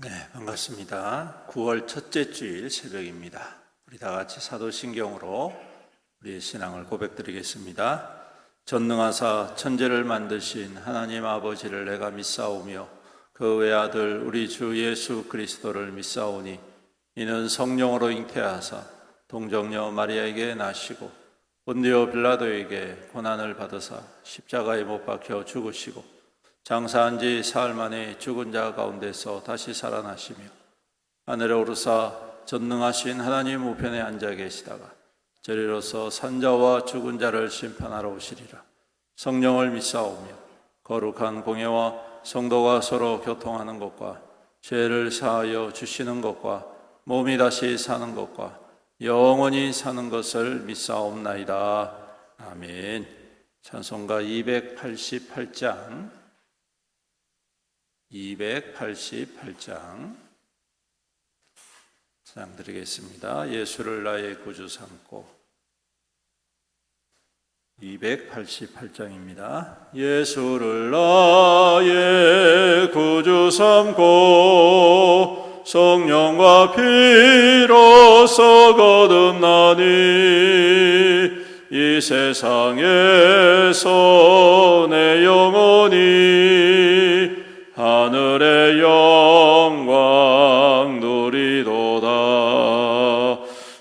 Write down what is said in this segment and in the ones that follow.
네, 반갑습니다. 9월 첫째 주일 새벽입니다. 우리 다 같이 사도신경으로 우리의 신앙을 고백드리겠습니다. 전능하사 천지를 만드신 하나님 아버지를 내가 믿사오며 그 외아들 우리 주 예수 그리스도를 믿사오니 이는 성령으로 잉태하사 동정녀 마리아에게 나시고 본디오 빌라도에게 고난을 받으사 십자가에 못 박혀 죽으시고 장사한 지 사흘 만에 죽은 자 가운데서 다시 살아나시며 하늘에 오르사 전능하신 하나님 우편에 앉아 계시다가 저리로서 산자와 죽은 자를 심판하러 오시리라. 성령을 믿사오며 거룩한 공예와 성도가 서로 교통하는 것과 죄를 사하여 주시는 것과 몸이 다시 사는 것과 영원히 사는 것을 믿사옵나이다. 아멘. 찬송가 288장 288장 찬양 드리겠습니다. 예수를 나의 구주 삼고 288장입니다. 예수를 나의 구주 삼고 성령과 피로써 거듭나니 이 세상에서 내 영혼이 하늘의 영광 누리도다.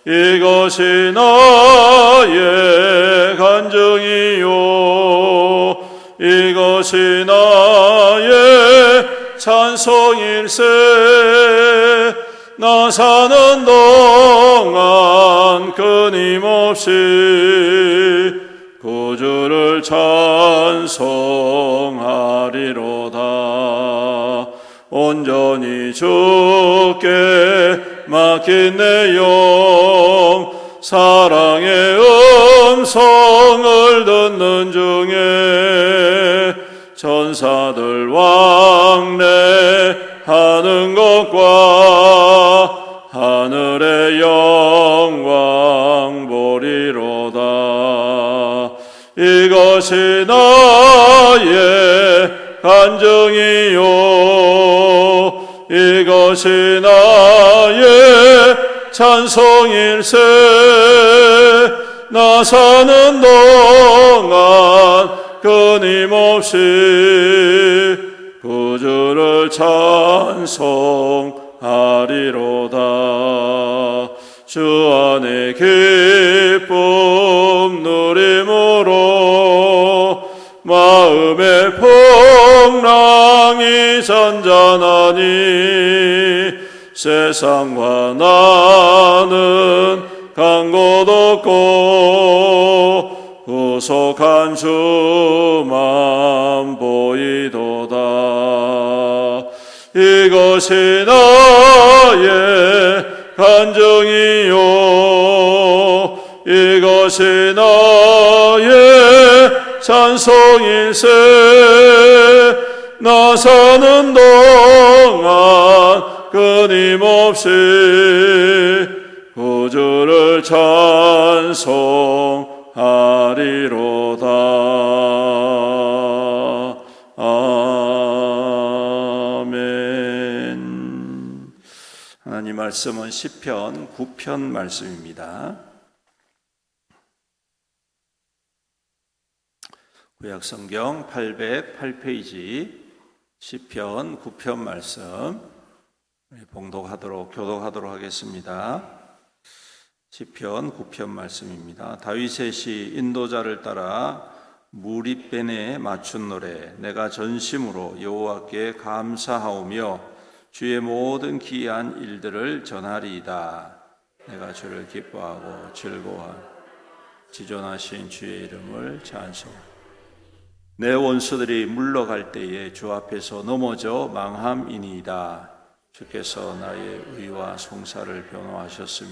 이것이 나의 간증이요 이것이 나의 찬송일세. 나 사는 동안 끊임없이 구주를 찬송하리로다. 온전히 주께 맡긴 내 영 사랑의 음성을 듣는 중에 천사들 왕래하는 것과 하늘의 영광 보리로다. 이것이 나의 간증이요 이것이 나의 찬송일세. 나 사는 동안 끊임없이 구주를 찬송하리로다. 주 안에 기쁨 누림으로 마음의 풍랑이 잔잔하니 세상과 나는 간 곳 없고 구속한 주만 보이도다. 이것이 나의 간증이요 이것이 나의 찬송일세. 나 사는 동안 끊임없이 구주를 찬송하리로다. 아멘. 하나님 말씀은 시편 9편 말씀입니다. 구약성경 808페이지 시편 9편 말씀 교독하도록 하겠습니다. 시편 9편 말씀입니다. 다윗의 시 인도자를 따라 무리벤에 맞춘 노래. 내가 전심으로 여호와께 감사하오며 주의 모든 기이한 일들을 전하리이다. 내가 주를 기뻐하고 즐거워하며 지존하신 주의 이름을 찬송하리이다. 내 원수들이 물러갈 때에 주 앞에서 넘어져 망함이니이다. 주께서 나의 의와 송사를 변호하셨으며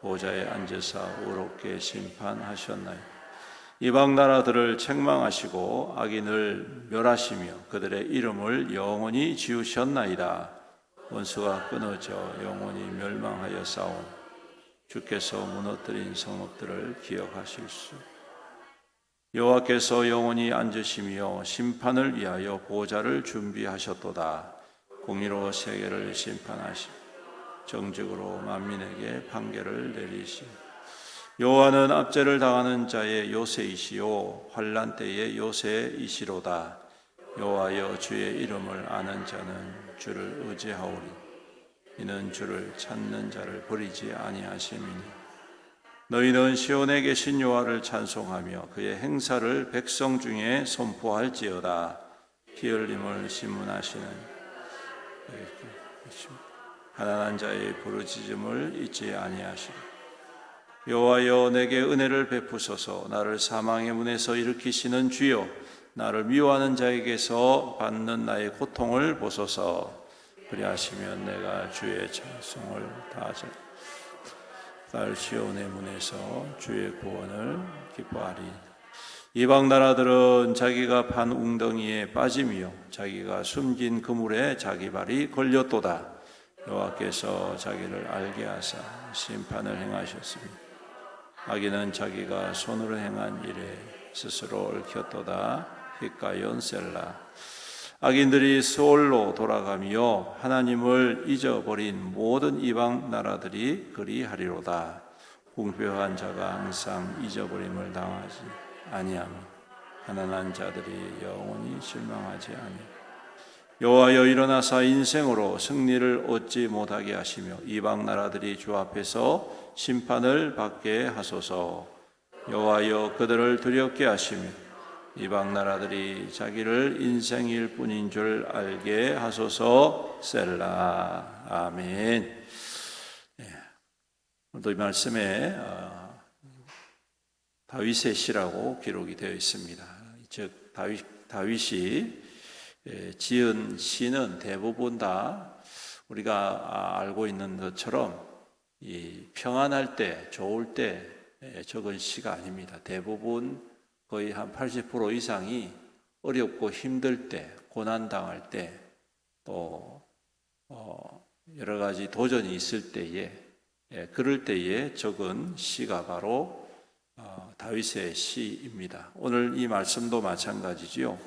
보좌에 앉으사 의롭게 심판하셨나이다. 이방 나라들을 책망하시고 악인을 멸하시며 그들의 이름을 영원히 지우셨나이다. 원수가 끊어져 영원히 멸망하여 싸운 주께서 무너뜨린 성읍들을 기억하실 수. 여호와께서 영원히 앉으시며 심판을 위하여 보좌를 준비하셨도다. 공의로 세계를 심판하시고 정직으로 만민에게 판결을 내리시고 여호와는 압제를 당하는 자의 요새이시요 환난 때의 요새이시로다. 여호와여 주의 이름을 아는 자는 주를 의지하오리. 이는 주를 찾는 자를 버리지 아니하심이니 너희는 시온에 계신 여호와를 찬송하며 그의 행사를 백성 중에 선포할지어다. 피 흘림을 신문하시는 가난한 자의 부르짖음을 잊지 아니하시리. 여호와여 내게 은혜를 베푸소서. 나를 사망의 문에서 일으키시는 주여 나를 미워하는 자에게서 받는 나의 고통을 보소서. 그리하시면 내가 주의 찬송을 다하자. 딸 시온의 문에서 주의 구원을 기뻐하리. 이방 나라들은 자기가 판 웅덩이에 빠짐이요 자기가 숨긴 그물에 자기 발이 걸렸도다. 여호와께서 자기를 알게 하사 심판을 행하셨습니다. 악인은 자기가 손으로 행한 일에 스스로 얽혔도다. 힛가연 셀라. 악인들이 스올로 돌아가며 하나님을 잊어버린 모든 이방 나라들이 그리하리로다. 궁표한 자가 항상 잊어버림을 당하지 아니하며 가난한 자들이 영원히 실망하지 아니하며 여호와여 일어나사 인생으로 승리를 얻지 못하게 하시며 이방 나라들이 주 앞에서 심판을 받게 하소서. 여호와여 그들을 두렵게 하시며 이방 나라들이 자기를 인생일 뿐인 줄 알게 하소서. 셀라. 아멘. 오늘도 이 말씀에 다윗의 시라고 기록이 되어 있습니다. 즉 다윗이 지은 시는 대부분 다 우리가 알고 있는 것처럼 이 평안할 때, 좋을 때 적은 시가 아닙니다. 대부분 거의 한 80% 이상이 어렵고 힘들 때, 고난당할 때, 또 여러 가지 도전이 있을 때에, 그럴 때에 적은 시가 바로 다윗의 시입니다. 오늘 이 말씀도 마찬가지지요.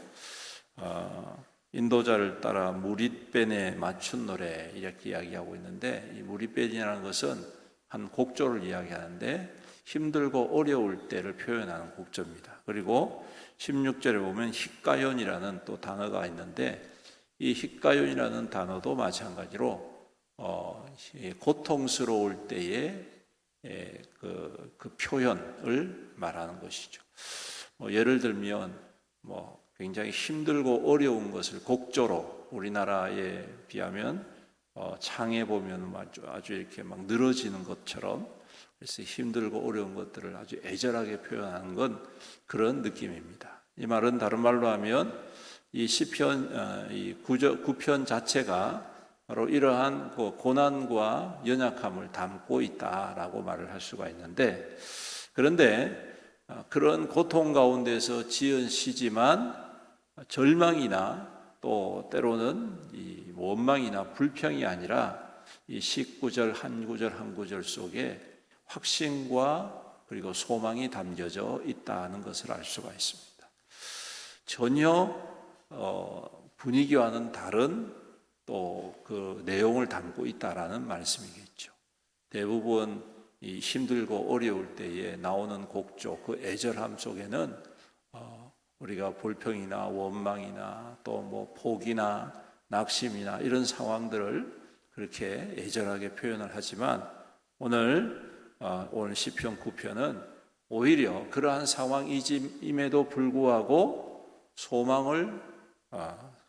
인도자를 따라 무릿벤에 맞춘 노래 이렇게 이야기하고 있는데, 이 무릿벤이라는 것은 한 곡조를 이야기하는데 힘들고 어려울 때를 표현하는 곡조입니다. 그리고 16절에 보면 힛가연이라는 또 단어가 있는데, 이 힛가연이라는 단어도 마찬가지로 고통스러울 때의 그 표현을 말하는 것이죠. 예를 들면 굉장히 힘들고 어려운 것을 곡조로 우리나라에 비하면 창에 보면 아주 이렇게 막 늘어지는 것처럼, 그래서 힘들고 어려운 것들을 아주 애절하게 표현하는 건 그런 느낌입니다. 이 말은 다른 말로 하면 이 시편 이 9편 자체가 바로 이러한 고난과 연약함을 담고 있다라고 말을 할 수가 있는데, 그런데 그런 고통 가운데서 지은 시지만 절망이나 또 때로는 이 원망이나 불평이 아니라 이 19절 한 구절 한 구절 속에 확신과 그리고 소망이 담겨져 있다는 것을 알 수가 있습니다. 전혀 분위기와는 다른 또 그 내용을 담고 있다라는 말씀이겠죠. 대부분 이 힘들고 어려울 때에 나오는 곡조, 그 애절함 속에는 우리가 불평이나 원망이나 또 포기나 낙심이나 이런 상황들을 그렇게 애절하게 표현을 하지만, 오늘 시편 9편은 오히려 그러한 상황임에도 불구하고 소망을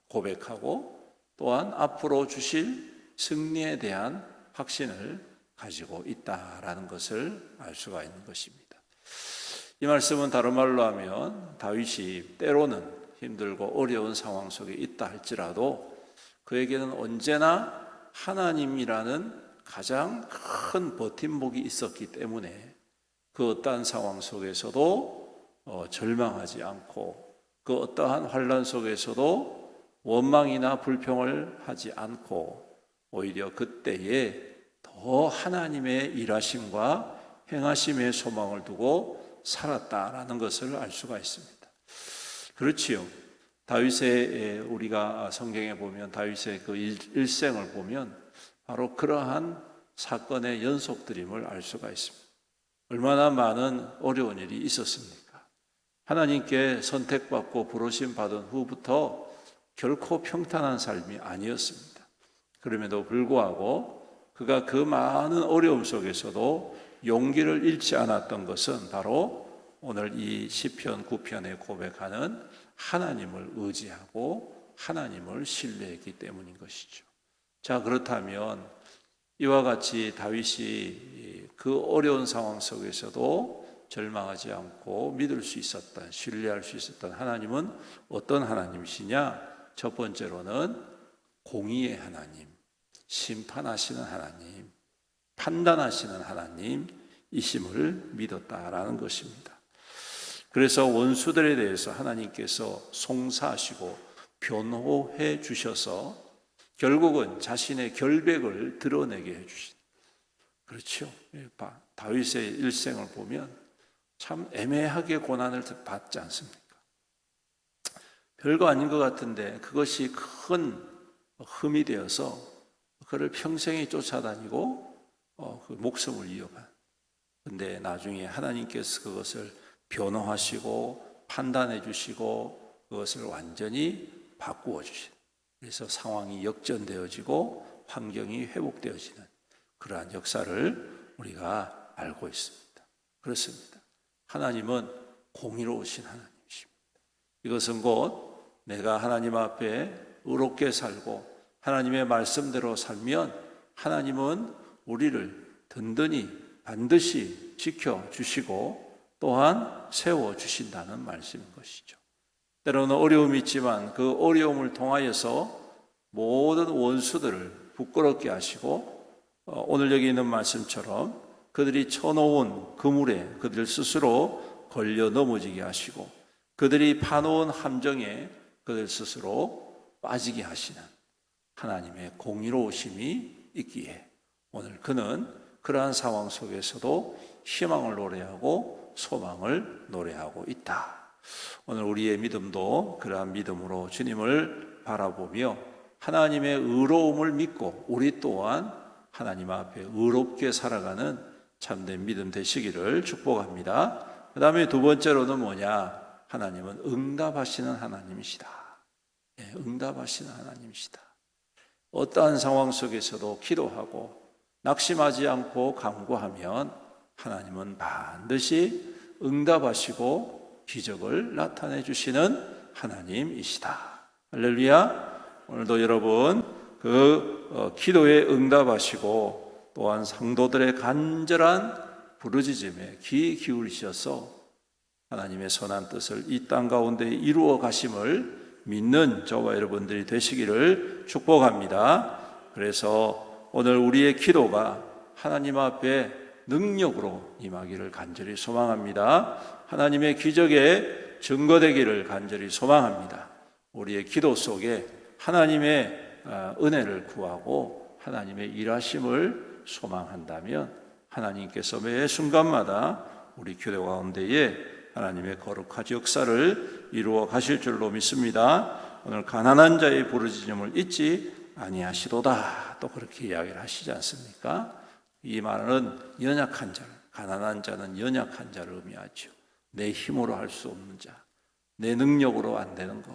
고백하고 또한 앞으로 주실 승리에 대한 확신을 가지고 있다라는 것을 알 수가 있는 것입니다. 이 말씀은 다른 말로 하면 다윗이 때로는 힘들고 어려운 상황 속에 있다 할지라도 그에게는 언제나 하나님이라는 가장 큰 버팀목이 있었기 때문에 그 어떠한 상황 속에서도 절망하지 않고, 그 어떠한 환난 속에서도 원망이나 불평을 하지 않고 오히려 그때에 더 하나님의 일하심과 행하심의 소망을 두고 살았다라는 것을 알 수가 있습니다. 그렇지요. 다윗의 우리가 성경에 보면 다윗의 그 일생을 보면 바로 그러한 사건의 연속들임을 알 수가 있습니다. 얼마나 많은 어려운 일이 있었습니까? 하나님께 선택받고 부르심 받은 후부터 결코 평탄한 삶이 아니었습니다. 그럼에도 불구하고 그가 그 많은 어려움 속에서도 용기를 잃지 않았던 것은 바로 오늘 이 시편 9편에 고백하는 하나님을 의지하고 하나님을 신뢰했기 때문인 것이죠. 자, 그렇다면 이와 같이 다윗이 그 어려운 상황 속에서도 절망하지 않고 믿을 수 있었던, 신뢰할 수 있었던 하나님은 어떤 하나님이시냐? 첫 번째로는 공의의 하나님, 심판하시는 하나님, 판단하시는 하나님이심을 믿었다라는 것입니다. 그래서 원수들에 대해서 하나님께서 송사하시고 변호해 주셔서 결국은 자신의 결백을 드러내게 해주신, 그렇죠. 다윗의 일생을 보면 참 애매하게 고난을 받지 않습니까? 별거 아닌 것 같은데 그것이 큰 흠이 되어서 그를 평생이 쫓아다니고 그 목숨을 이어간. 근데 나중에 하나님께서 그것을 변호하시고 판단해 주시고 그것을 완전히 바꾸어 주신, 그래서 상황이 역전되어지고 환경이 회복되어지는 그러한 역사를 우리가 알고 있습니다. 그렇습니다. 하나님은 공의로우신 하나님이십니다. 이것은 곧 내가 하나님 앞에 의롭게 살고 하나님의 말씀대로 살면 하나님은 우리를 든든히 반드시 지켜주시고 또한 세워주신다는 말씀인 것이죠. 때로는 어려움이 있지만 그 어려움을 통하여서 모든 원수들을 부끄럽게 하시고 오늘 여기 있는 말씀처럼 그들이 쳐놓은 그물에 그들 스스로 걸려 넘어지게 하시고 그들이 파놓은 함정에 그들 스스로 빠지게 하시는 하나님의 공의로우심이 있기에 오늘 그는 그러한 상황 속에서도 희망을 노래하고 소망을 노래하고 있다. 오늘 우리의 믿음도 그러한 믿음으로 주님을 바라보며 하나님의 의로움을 믿고 우리 또한 하나님 앞에 의롭게 살아가는 참된 믿음 되시기를 축복합니다. 그 다음에 두 번째로는 뭐냐? 하나님은 응답하시는 하나님이시다. 응답하시는 하나님이시다. 어떠한 상황 속에서도 기도하고 낙심하지 않고 간구하면 하나님은 반드시 응답하시고 기적을 나타내 주시는 하나님이시다. 할렐루야. 오늘도 여러분 기도에 응답하시고 또한 상도들의 간절한 부르짖음에 귀 기울이셔서 하나님의 선한 뜻을 이 땅 가운데 이루어 가심을 믿는 저와 여러분들이 되시기를 축복합니다. 그래서 오늘 우리의 기도가 하나님 앞에 능력으로 임하기를 간절히 소망합니다. 하나님의 기적에 증거되기를 간절히 소망합니다. 우리의 기도 속에 하나님의 은혜를 구하고 하나님의 일하심을 소망한다면 하나님께서 매 순간마다 우리 기도 가운데에 하나님의 거룩한 역사를 이루어 가실 줄로 믿습니다. 오늘 가난한 자의 부르짖음을 잊지 아니하시도다 또 그렇게 이야기를 하시지 않습니까? 이 말은 연약한 자, 가난한 자는 연약한 자를 의미하죠. 내 힘으로 할 수 없는 자, 내 능력으로 안 되는 것,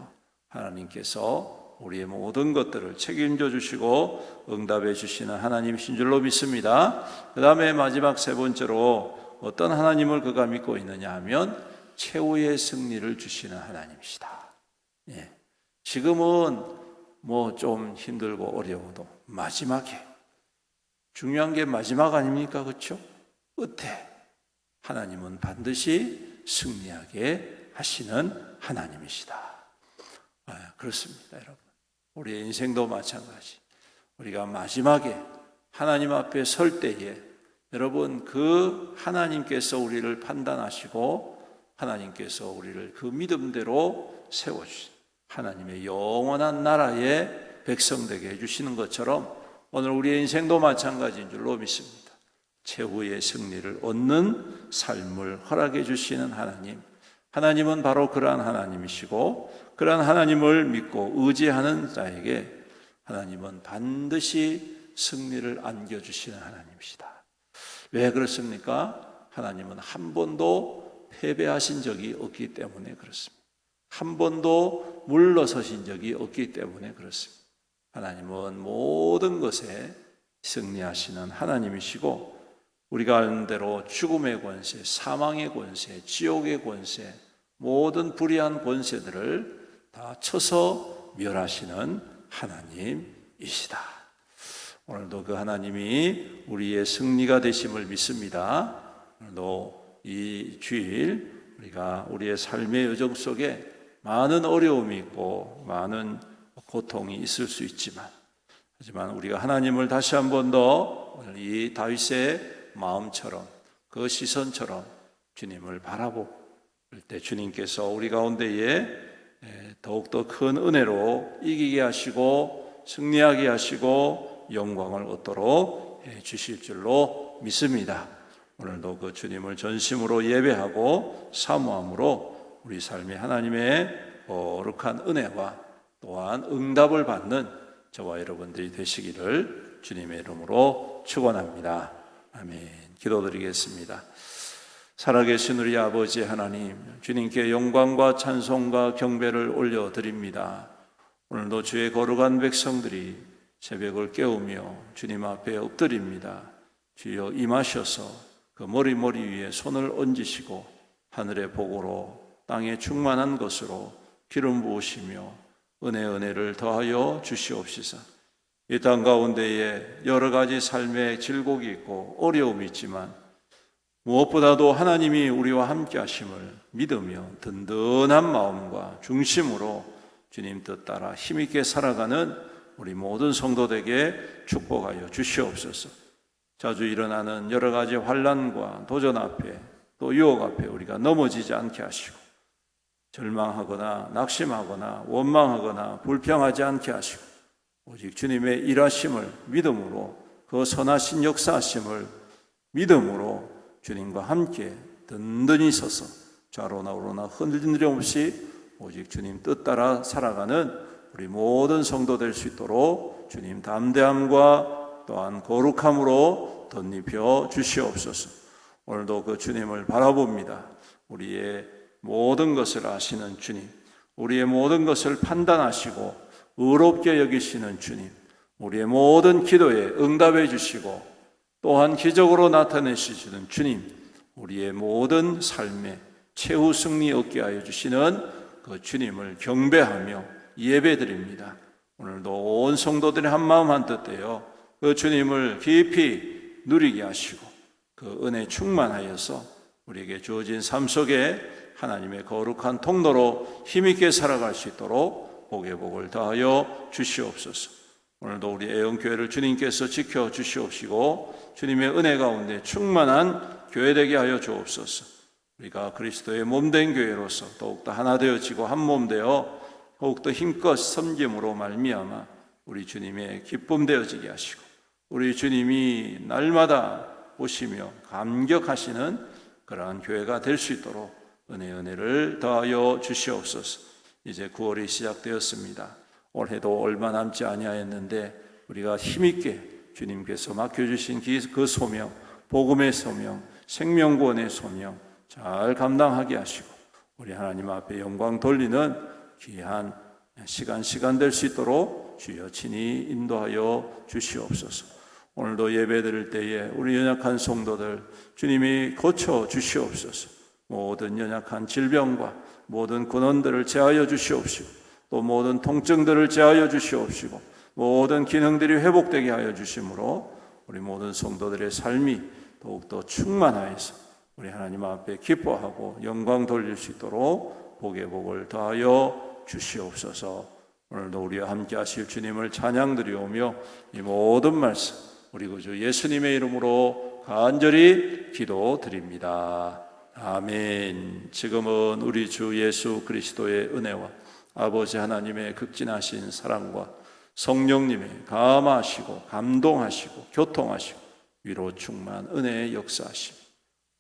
하나님께서 우리의 모든 것들을 책임져 주시고 응답해 주시는 하나님이신 줄로 믿습니다. 그 다음에 마지막 세 번째로 어떤 하나님을 그가 믿고 있느냐 하면 최후의 승리를 주시는 하나님이시다. 지금은 뭐 좀 힘들고 어려워도 마지막에 중요한 게 마지막 아닙니까? 그렇죠? 끝에 하나님은 반드시 승리하게 하시는 하나님이시다. 그렇습니다, 여러분. 우리의 인생도 마찬가지. 우리가 마지막에 하나님 앞에 설 때에 여러분 그 하나님께서 우리를 판단하시고 하나님께서 우리를 그 믿음대로 세워주신 하나님의 영원한 나라의 백성 되게 해주시는 것처럼 오늘 우리의 인생도 마찬가지인 줄로 믿습니다. 최후의 승리를 얻는 삶을 허락해 주시는 하나님, 하나님은 바로 그러한 하나님이시고 그러한 하나님을 믿고 의지하는 자에게 하나님은 반드시 승리를 안겨주시는 하나님이시다. 왜 그렇습니까? 하나님은 한 번도 패배하신 적이 없기 때문에 그렇습니다. 한 번도 물러서신 적이 없기 때문에 그렇습니다. 하나님은 모든 것에 승리하시는 하나님이시고 우리가 아는 대로 죽음의 권세, 사망의 권세, 지옥의 권세, 모든 불의한 권세들을 다 쳐서 멸하시는 하나님이시다. 오늘도 그 하나님이 우리의 승리가 되심을 믿습니다. 오늘도 이 주일 우리가 우리의 삶의 여정 속에 많은 어려움이 있고 많은 고통이 있을 수 있지만 하지만 우리가 하나님을 다시 한 번 더 오늘 이 다윗의 마음처럼 그 시선처럼 주님을 바라볼 때 주님께서 우리 가운데에 더욱더 큰 은혜로 이기게 하시고 승리하게 하시고 영광을 얻도록 해 주실 줄로 믿습니다. 오늘도 그 주님을 전심으로 예배하고 사모함으로 우리 삶에 하나님의 거룩한 은혜와 또한 응답을 받는 저와 여러분들이 되시기를 주님의 이름으로 축원합니다. 아멘. 기도드리겠습니다. 살아계신 우리 아버지 하나님, 주님께 영광과 찬송과 경배를 올려드립니다. 오늘도 주의 거룩한 백성들이 새벽을 깨우며 주님 앞에 엎드립니다. 주여 임하셔서 그 머리 위에 손을 얹으시고 하늘의 복으로 땅에 충만한 것으로 기름 부으시며 은혜를 더하여 주시옵시사. 이 땅 가운데에 여러 가지 삶의 질곡이 있고 어려움이 있지만 무엇보다도 하나님이 우리와 함께 하심을 믿으며 든든한 마음과 중심으로 주님 뜻 따라 힘있게 살아가는 우리 모든 성도들에게 축복하여 주시옵소서. 자주 일어나는 여러 가지 환난과 도전 앞에 또 유혹 앞에 우리가 넘어지지 않게 하시고 절망하거나 낙심하거나 원망하거나 불평하지 않게 하시고 오직 주님의 일하심을 믿음으로 그 선하신 역사하심을 믿음으로 주님과 함께 든든히 서서 좌로나 우로나 흔들림 없이 오직 주님 뜻 따라 살아가는 우리 모든 성도 될 수 있도록 주님 담대함과 또한 거룩함으로 덧입혀 주시옵소서. 오늘도 그 주님을 바라봅니다. 우리의 모든 것을 아시는 주님, 우리의 모든 것을 판단하시고 의롭게 여기시는 주님, 우리의 모든 기도에 응답해 주시고 또한 기적으로 나타내시는 주님, 우리의 모든 삶에 최후 승리 얻게 하여 주시는 그 주님을 경배하며 예배드립니다. 오늘도 온 성도들이 한마음 한뜻 되어 그 주님을 깊이 누리게 하시고 그 은혜 충만하여서 우리에게 주어진 삶 속에 하나님의 거룩한 통로로 힘있게 살아갈 수 있도록 복의 복을 더하여 주시옵소서. 오늘도 우리 애영교회를 주님께서 지켜 주시옵시고 주님의 은혜 가운데 충만한 교회 되게 하여 주옵소서. 우리가 그리스도의 몸된 교회로서 더욱더 하나 되어지고 한 몸 되어 더욱더 힘껏 섬김으로 말미암아 우리 주님의 기쁨 되어지게 하시고 우리 주님이 날마다 보시며 감격하시는 그러한 교회가 될 수 있도록 은혜를 더하여 주시옵소서. 이제 9월이 시작되었습니다. 올해도 얼마 남지 아니하였는데 우리가 힘있게 주님께서 맡겨주신 그 소명, 복음의 소명, 생명구원의 소명 잘 감당하게 하시고 우리 하나님 앞에 영광 돌리는 귀한 시간 될 수 있도록 주여 친히 인도하여 주시옵소서. 오늘도 예배 드릴 때에 우리 연약한 성도들 주님이 고쳐 주시옵소서. 모든 연약한 질병과 모든 근원들을 제하여 주시옵시고 또 모든 통증들을 제하여 주시옵시고 모든 기능들이 회복되게 하여 주심으로 우리 모든 성도들의 삶이 더욱더 충만하여서 우리 하나님 앞에 기뻐하고 영광 돌릴 수 있도록 복의 복을 더하여 주시옵소서. 오늘도 우리와 함께 하실 주님을 찬양드리오며 이 모든 말씀 우리 구주 예수님의 이름으로 간절히 기도드립니다. 아멘. 지금은 우리 주 예수 그리스도의 은혜와 아버지 하나님의 극진하신 사랑과 성령님의 감화하시고 감동하시고 교통하시고 위로 충만 은혜의 역사하심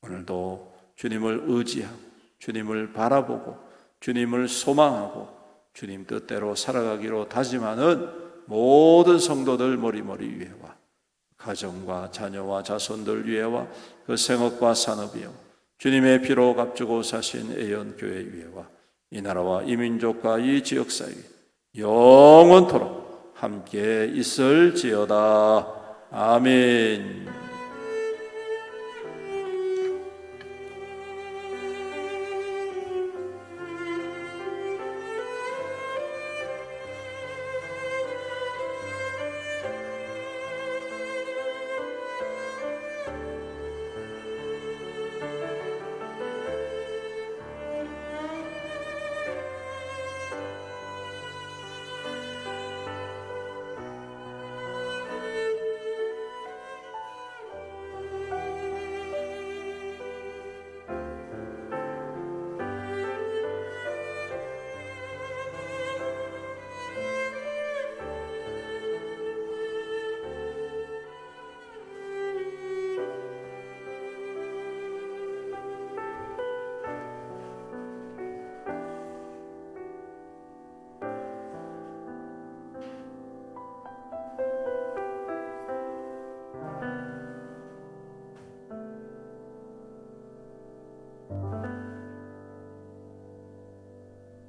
오늘도 주님을 의지하고 주님을 바라보고 주님을 소망하고 주님 뜻대로 살아가기로 다짐하는 모든 성도들 머리머리 위에와 가정과 자녀와 자손들 위에와 그 생업과 산업 위에와 주님의 피로 값주고 사신 애연교회 위에와 이 나라와 이 민족과 이 지역사회 영원토록 함께 있을지어다. 아멘.